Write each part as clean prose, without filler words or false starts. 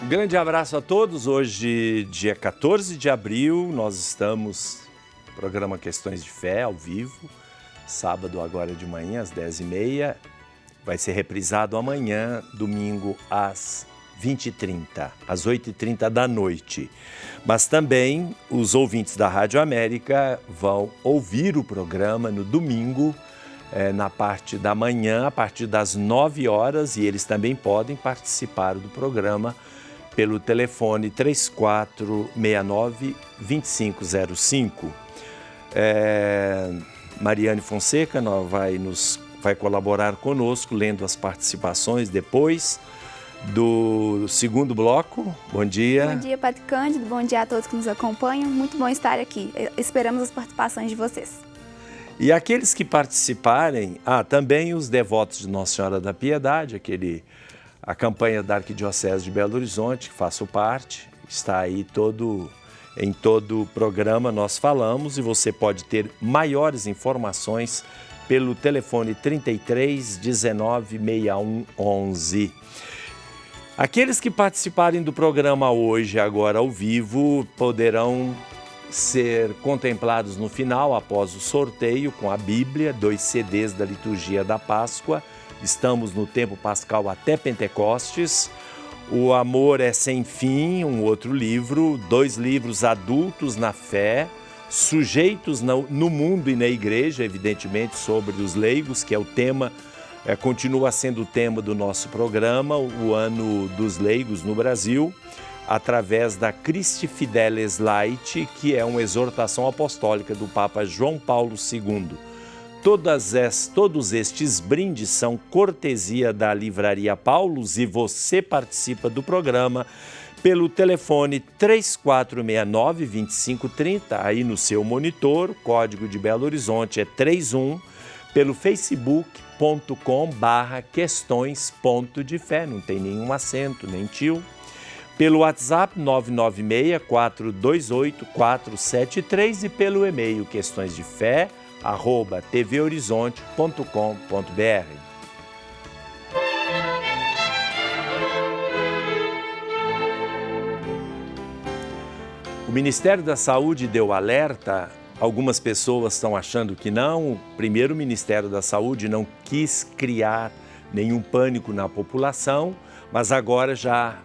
Um grande abraço a todos. Hoje, dia 14 de abril, nós estamos no programa Questões de Fé, ao vivo. Sábado, agora de manhã, às 10h30. Vai ser reprisado amanhã, domingo, às 20h30, às 8h30 da noite. Mas também os ouvintes da Rádio América vão ouvir o programa no domingo, na parte da manhã, a partir das 9 horas, e eles também podem participar do programa pelo telefone 3469-2505. Mariane Fonseca vai colaborar conosco, lendo as participações depois do segundo bloco. Bom dia. Bom dia, Padre Cândido. Bom dia a todos que nos acompanham. Muito bom estar aqui. Esperamos as participações de vocês. E aqueles que participarem, também os devotos de Nossa Senhora da Piedade, a campanha da Arquidiocese de Belo Horizonte, que faço parte, está aí em todo o programa nós falamos, e você pode ter maiores informações pelo telefone 33 19 61 11. Aqueles que participarem do programa hoje, agora ao vivo, poderão ser contemplados no final, após o sorteio, com a Bíblia, 2 CDs da Liturgia da Páscoa. Estamos no tempo pascal até Pentecostes. O Amor é Sem Fim, um outro livro, 2 livros adultos na fé, sujeitos no mundo e na igreja, evidentemente, sobre os leigos, que é o tema, continua sendo o tema do nosso programa, o Ano dos Leigos no Brasil, através da Christi Fideles Laity, que é uma exortação apostólica do Papa João Paulo II. Todos estes brindes são cortesia da Livraria Paulus, e você participa do programa pelo telefone 3469-2530, aí no seu monitor, o código de Belo Horizonte é 31, pelo facebook.com/questões.de-fé, não tem nenhum acento, nem tio. Pelo WhatsApp 996-428-473 e pelo e-mail questõesdefé@tvhorizonte.com.br. O Ministério da Saúde deu alerta. Algumas pessoas estão achando que não. Primeiro, o Ministério da Saúde não quis criar nenhum pânico na população, mas agora já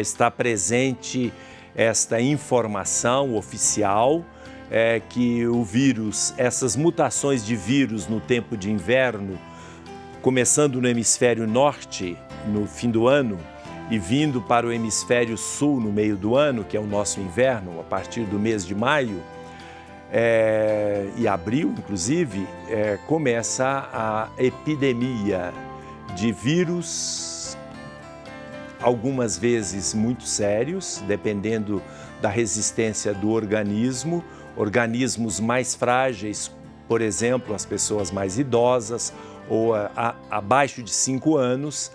está presente esta informação oficial, que o vírus, essas mutações de vírus no tempo de inverno, começando no hemisfério norte no fim do ano e vindo para o hemisfério sul no meio do ano, que é o nosso inverno, a partir do mês de maio e abril, inclusive, começa a epidemia de vírus, algumas vezes muito sérios, dependendo da resistência do organismo. Organismos mais frágeis, por exemplo, as pessoas mais idosas ou abaixo de 5 anos,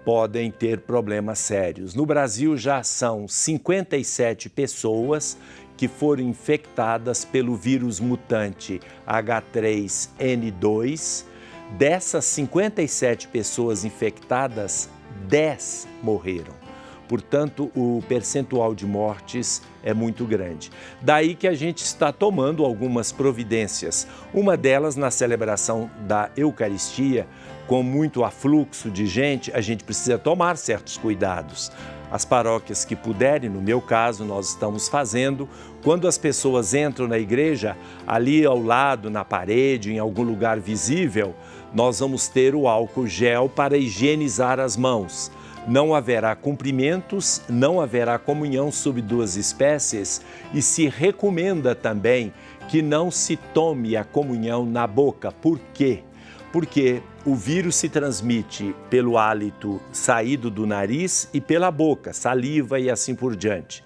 podem ter problemas sérios. No Brasil já são 57 pessoas que foram infectadas pelo vírus mutante H3N2. Dessas 57 pessoas infectadas, 10 morreram. Portanto, o percentual de mortes é muito grande. Daí que a gente está tomando algumas providências. Uma delas, na celebração da Eucaristia, com muito afluxo de gente, a gente precisa tomar certos cuidados. As paróquias que puderem, no meu caso, nós estamos fazendo. Quando as pessoas entram na igreja, ali ao lado, na parede, em algum lugar visível, nós vamos ter o álcool gel para higienizar as mãos. Não haverá cumprimentos, não haverá comunhão sob 2 espécies, e se recomenda também que não se tome a comunhão na boca. Por quê? Porque o vírus se transmite pelo hálito saído do nariz e pela boca, saliva e assim por diante.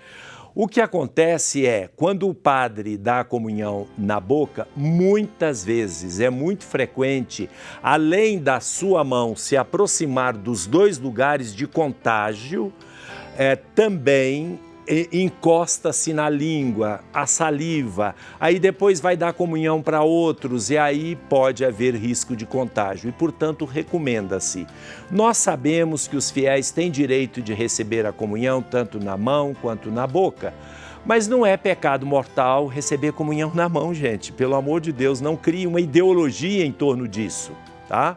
O que acontece é, quando o padre dá a comunhão na boca, muitas vezes, é muito frequente, além da sua mão se aproximar dos 2 lugares de contágio, também encosta-se na língua, a saliva, aí depois vai dar comunhão para outros e aí pode haver risco de contágio e, portanto, recomenda-se. Nós sabemos que os fiéis têm direito de receber a comunhão tanto na mão quanto na boca, mas não é pecado mortal receber comunhão na mão, gente. Pelo amor de Deus, não crie uma ideologia em torno disso, tá?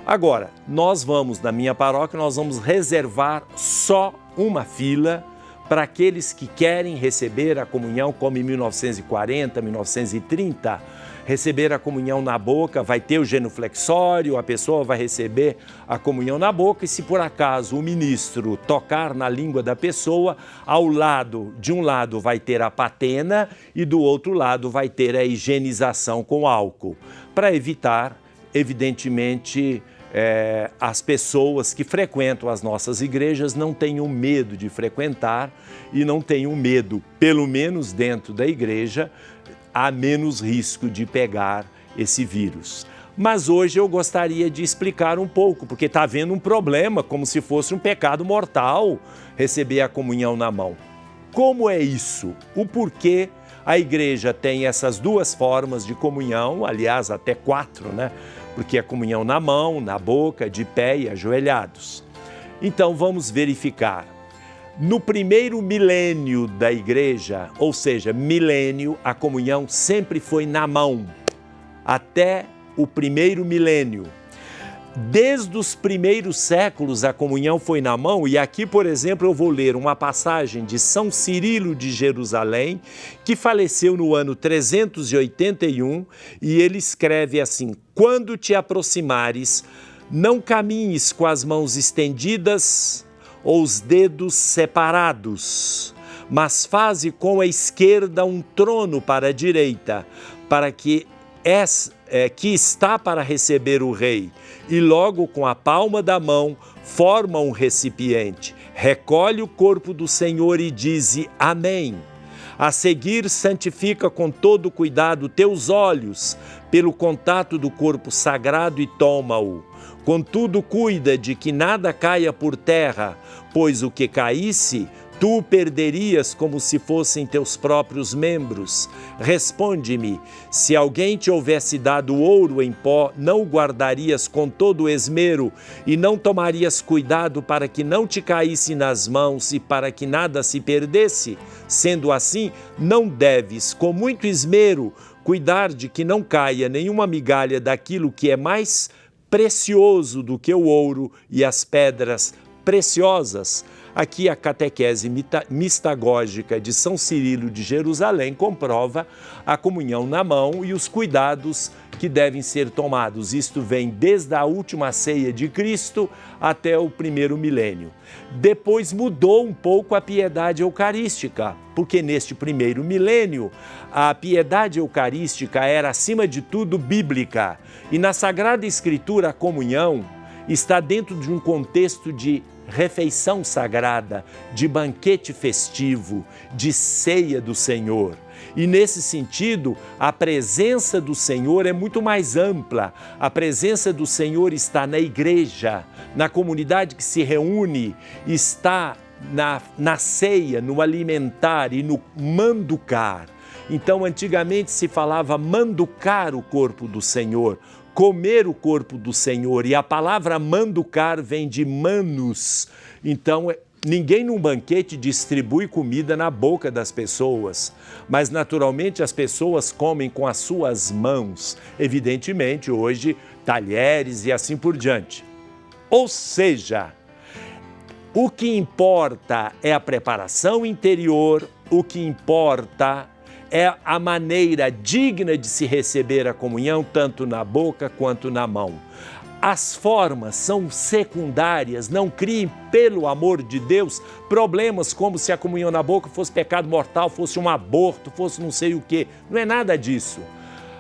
Agora, na minha paróquia, nós vamos reservar só uma fila para aqueles que querem receber a comunhão, como em 1940, 1930, receber a comunhão na boca, vai ter o genuflexório, a pessoa vai receber a comunhão na boca e se por acaso o ministro tocar na língua da pessoa, de um lado vai ter a patena e do outro lado vai ter a higienização com álcool, para evitar, evidentemente, as pessoas que frequentam as nossas igrejas não tenham medo de frequentar e não tenham medo, pelo menos dentro da igreja, há menos risco de pegar esse vírus. Mas hoje eu gostaria de explicar um pouco, porque está havendo um problema, como se fosse um pecado mortal receber a comunhão na mão. Como é isso? O porquê a igreja tem essas duas formas de comunhão, aliás, até 4, né? Porque é comunhão na mão, na boca, de pé e ajoelhados. Então vamos verificar. No primeiro milênio da igreja, ou seja, milênio, a comunhão sempre foi na mão, até o primeiro milênio. Desde os primeiros séculos a comunhão foi na mão e aqui, por exemplo, eu vou ler uma passagem de São Cirilo de Jerusalém, que faleceu no ano 381 e ele escreve assim: quando te aproximares, não caminhes com as mãos estendidas ou os dedos separados, mas faze com a esquerda um trono para a direita, para que está para receber o rei, e logo com a palma da mão forma um recipiente, recolhe o corpo do Senhor e dize amém. A seguir, santifica com todo cuidado teus olhos pelo contato do corpo sagrado e toma-o. Contudo, cuida de que nada caia por terra, pois o que caísse, tu o perderias como se fossem teus próprios membros. Responde-me, se alguém te houvesse dado ouro em pó, não o guardarias com todo o esmero e não tomarias cuidado para que não te caísse nas mãos e para que nada se perdesse? Sendo assim, não deves, com muito esmero, cuidar de que não caia nenhuma migalha daquilo que é mais precioso do que o ouro e as pedras preciosas. Aqui a catequese mistagógica de São Cirilo de Jerusalém comprova a comunhão na mão e os cuidados que devem ser tomados. Isto vem desde a última ceia de Cristo até o primeiro milênio. Depois mudou um pouco a piedade eucarística, porque neste primeiro milênio a piedade eucarística era, acima de tudo, bíblica. E na Sagrada Escritura a comunhão está dentro de um contexto de refeição sagrada, de banquete festivo, de ceia do Senhor. E nesse sentido, a presença do Senhor é muito mais ampla. A presença do Senhor está na igreja, na comunidade que se reúne, está na ceia, no alimentar e no manducar. Então, antigamente se falava manducar o corpo do Senhor, comer o corpo do Senhor, e a palavra manducar vem de manus. Então, ninguém num banquete distribui comida na boca das pessoas, mas naturalmente as pessoas comem com as suas mãos, evidentemente hoje talheres e assim por diante. Ou seja, o que importa é a preparação interior, o que importa é a maneira digna de se receber a comunhão, tanto na boca quanto na mão. As formas são secundárias, não criem, pelo amor de Deus, problemas como se a comunhão na boca fosse pecado mortal, fosse um aborto, fosse não sei o quê. Não é nada disso.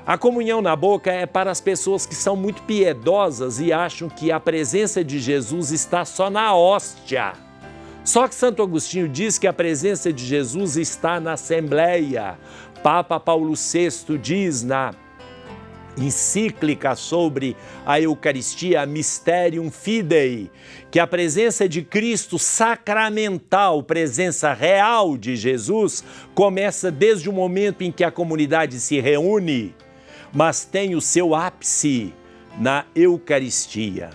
A comunhão na boca é para as pessoas que são muito piedosas e acham que a presença de Jesus está só na hóstia. Só que Santo Agostinho diz que a presença de Jesus está na Assembleia. Papa Paulo VI diz encíclica sobre a Eucaristia, Mysterium Fidei, que a presença de Cristo sacramental, presença real de Jesus, começa desde o momento em que a comunidade se reúne, mas tem o seu ápice na Eucaristia.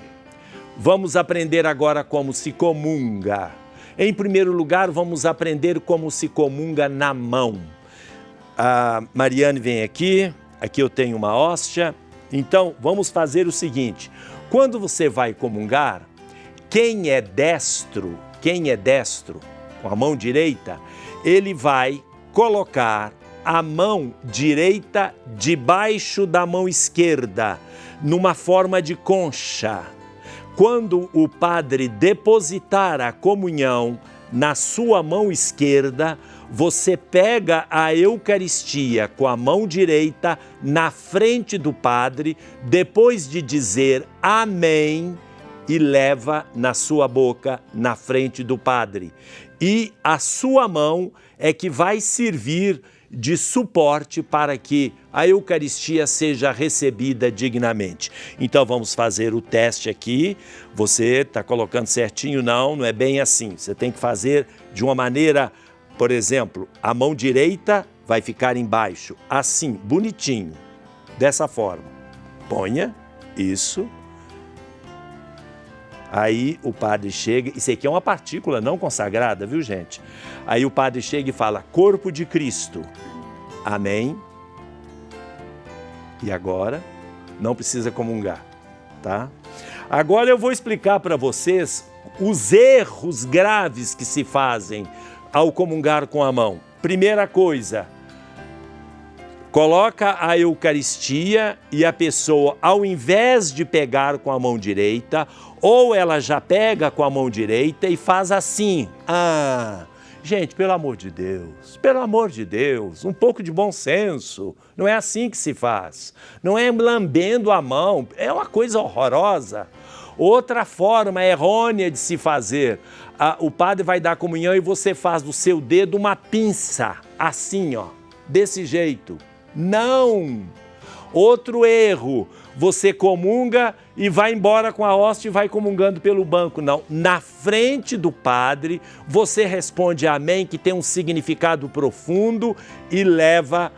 Vamos aprender agora como se comunga. Em primeiro lugar, vamos aprender como se comunga na mão. A Mariane vem aqui eu tenho uma hóstia. Então, vamos fazer o seguinte: quando você vai comungar, quem é destro, com a mão direita, ele vai colocar a mão direita debaixo da mão esquerda, numa forma de concha. Quando o padre depositar a comunhão na sua mão esquerda, você pega a Eucaristia com a mão direita na frente do padre, depois de dizer amém, e leva na sua boca na frente do padre. E a sua mão é que vai servir de suporte para que a Eucaristia seja recebida dignamente. Então vamos fazer o teste aqui. Você está colocando certinho? Não é bem assim. Você tem que fazer de uma maneira, por exemplo, a mão direita vai ficar embaixo, assim, bonitinho, dessa forma. Ponha, isso. Aí o padre chega, isso aqui é uma partícula não consagrada, viu, gente? Aí o padre chega e fala, corpo de Cristo. Amém. E agora, não precisa comungar, tá? Agora eu vou explicar para vocês os erros graves que se fazem ao comungar com a mão. Primeira coisa, coloca a Eucaristia e a pessoa, ao invés de pegar com a mão direita, ou ela já pega com a mão direita e faz assim. Gente, pelo amor de Deus, um pouco de bom senso. Não é assim que se faz. Não é lambendo a mão, é uma coisa horrorosa. Outra forma errônea de se fazer, o padre vai dar comunhão e você faz do seu dedo uma pinça, assim, ó, desse jeito. Não! Outro erro, você comunga e vai embora com a hóstia e vai comungando pelo banco. Não, na frente do padre, você responde amém, que tem um significado profundo, e leva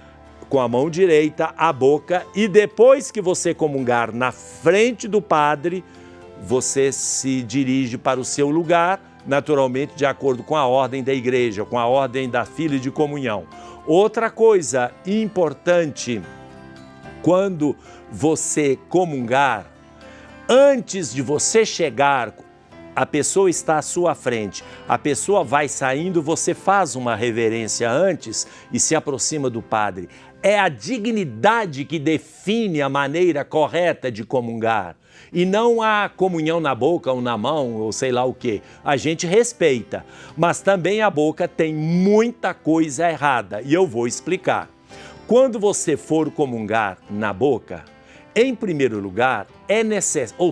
com a mão direita a boca, e depois que você comungar na frente do padre, você se dirige para o seu lugar, naturalmente de acordo com a ordem da igreja, com a ordem da fila de comunhão. Outra coisa importante, quando você comungar, antes de você chegar, a pessoa está à sua frente, a pessoa vai saindo, você faz uma reverência antes e se aproxima do padre. É a dignidade que define a maneira correta de comungar. E não a comunhão na boca ou na mão, ou sei lá o quê. A gente respeita, mas também a boca tem muita coisa errada, e eu vou explicar. Quando você for comungar na boca, em primeiro lugar,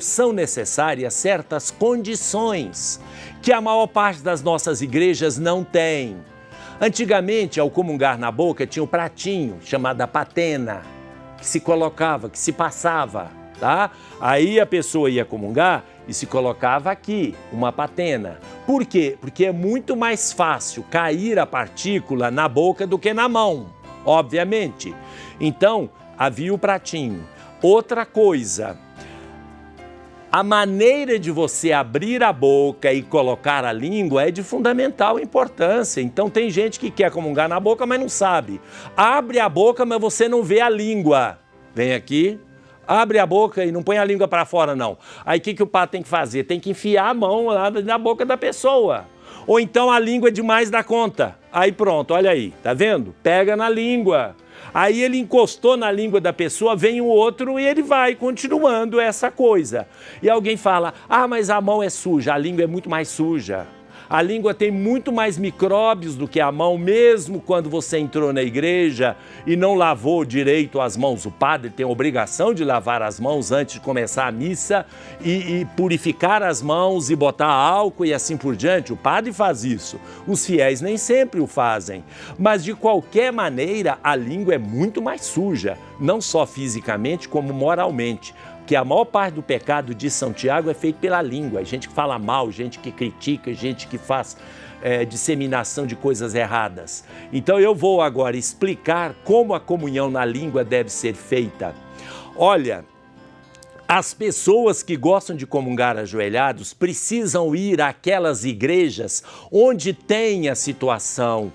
são necessárias certas condições que a maior parte das nossas igrejas não tem. Antigamente, ao comungar na boca, tinha um pratinho chamado a patena, que se colocava, que se passava, tá? Aí a pessoa ia comungar e se colocava aqui, uma patena. Por quê? Porque é muito mais fácil cair a partícula na boca do que na mão, obviamente. Então, havia o pratinho. Outra coisa, a maneira de você abrir a boca e colocar a língua é de fundamental importância. Então tem gente que quer comungar na boca, mas não sabe. Abre a boca, mas você não vê a língua. Vem aqui, abre a boca e não põe a língua para fora, não. Aí o que o padre tem que fazer? Tem que enfiar a mão lá na boca da pessoa. Ou então a língua é demais da conta. Aí pronto, olha aí, tá vendo? Pega na língua. Aí ele encostou na língua da pessoa, vem o outro e ele vai continuando essa coisa. E alguém fala, mas a mão é suja, a língua é muito mais suja. A língua tem muito mais micróbios do que a mão, mesmo quando você entrou na igreja e não lavou direito as mãos. O padre tem a obrigação de lavar as mãos antes de começar a missa e purificar as mãos e botar álcool e assim por diante. O padre faz isso. Os fiéis nem sempre o fazem. Mas, de qualquer maneira, a língua é muito mais suja, não só fisicamente, como moralmente. Que a maior parte do pecado de São Tiago é feito pela língua. Gente que fala mal, gente que critica, gente que faz disseminação de coisas erradas. Então eu vou agora explicar como a comunhão na língua deve ser feita. Olha, as pessoas que gostam de comungar ajoelhados precisam ir àquelas igrejas onde tem a situação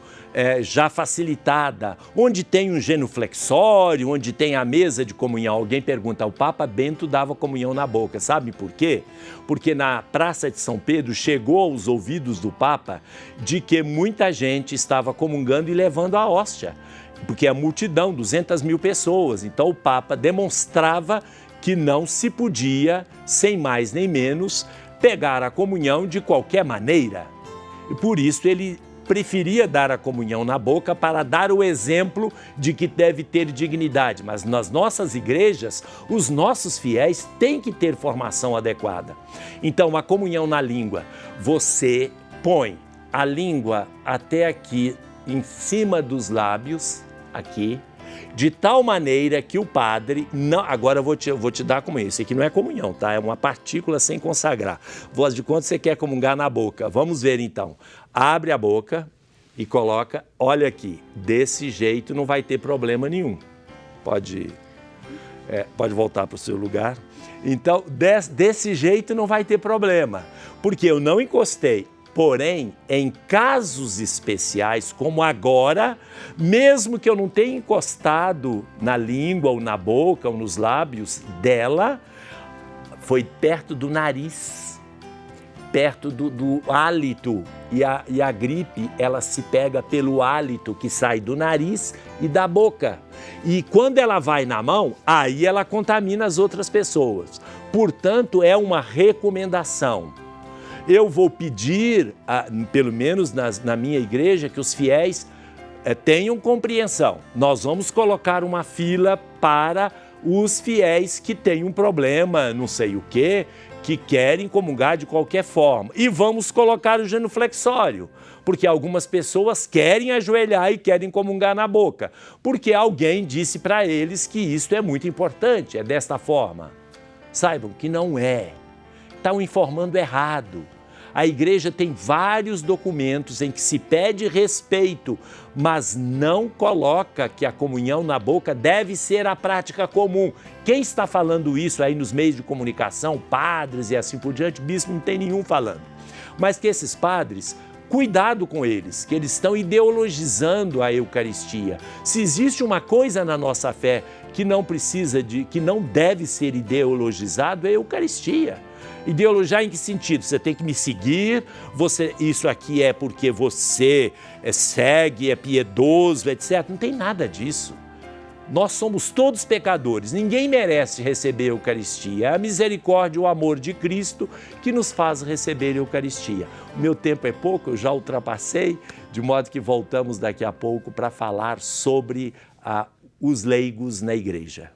já facilitada, onde tem um genuflexório, onde tem a mesa de comunhão. Alguém pergunta, o Papa Bento dava comunhão na boca, sabe por quê? Porque na Praça de São Pedro chegou aos ouvidos do Papa de que muita gente estava comungando e levando a hóstia, porque a multidão, 200 mil pessoas, então o Papa demonstrava que não se podia, sem mais nem menos, pegar a comunhão de qualquer maneira. E por isso ele preferia dar a comunhão na boca para dar o exemplo de que deve ter dignidade. Mas nas nossas igrejas, os nossos fiéis têm que ter formação adequada. Então, a comunhão na língua, você põe a língua até aqui, em cima dos lábios, aqui, de tal maneira que o padre não... Agora eu vou te dar como isso. Aqui não é comunhão, tá? É uma partícula sem consagrar. Voz de quanto você quer comungar na boca. Vamos ver então. Abre a boca e coloca, olha aqui, desse jeito não vai ter problema nenhum. Pode voltar para o seu lugar. Então, desse jeito não vai ter problema, porque eu não encostei. Porém, em casos especiais, como agora, mesmo que eu não tenha encostado na língua ou na boca ou nos lábios dela, foi perto do nariz, perto do hálito. E a gripe, ela se pega pelo hálito que sai do nariz e da boca. E quando ela vai na mão, aí ela contamina as outras pessoas. Portanto, é uma recomendação. Eu vou pedir, pelo menos na minha igreja, que os fiéis tenham compreensão. Nós vamos colocar uma fila para os fiéis que têm um problema, não sei o quê, que querem comungar de qualquer forma. E vamos colocar o genuflexório, porque algumas pessoas querem ajoelhar e querem comungar na boca, porque alguém disse para eles que isso é muito importante, é desta forma. Saibam que não é. Estão informando errado. A igreja tem vários documentos em que se pede respeito, mas não coloca que a comunhão na boca deve ser a prática comum. Quem está falando isso aí nos meios de comunicação, padres e assim por diante, bispo não tem nenhum falando. Mas que esses padres, cuidado com eles, que eles estão ideologizando a Eucaristia. Se existe uma coisa na nossa fé que não deve ser ideologizado, é a Eucaristia. Ideologizar em que sentido? Você tem que me seguir, isso aqui é porque você segue, é piedoso, etc. Não tem nada disso. Nós somos todos pecadores, ninguém merece receber a Eucaristia. É a misericórdia e o amor de Cristo que nos faz receber a Eucaristia. O meu tempo é pouco, eu já ultrapassei, de modo que voltamos daqui a pouco para falar sobre os leigos na igreja.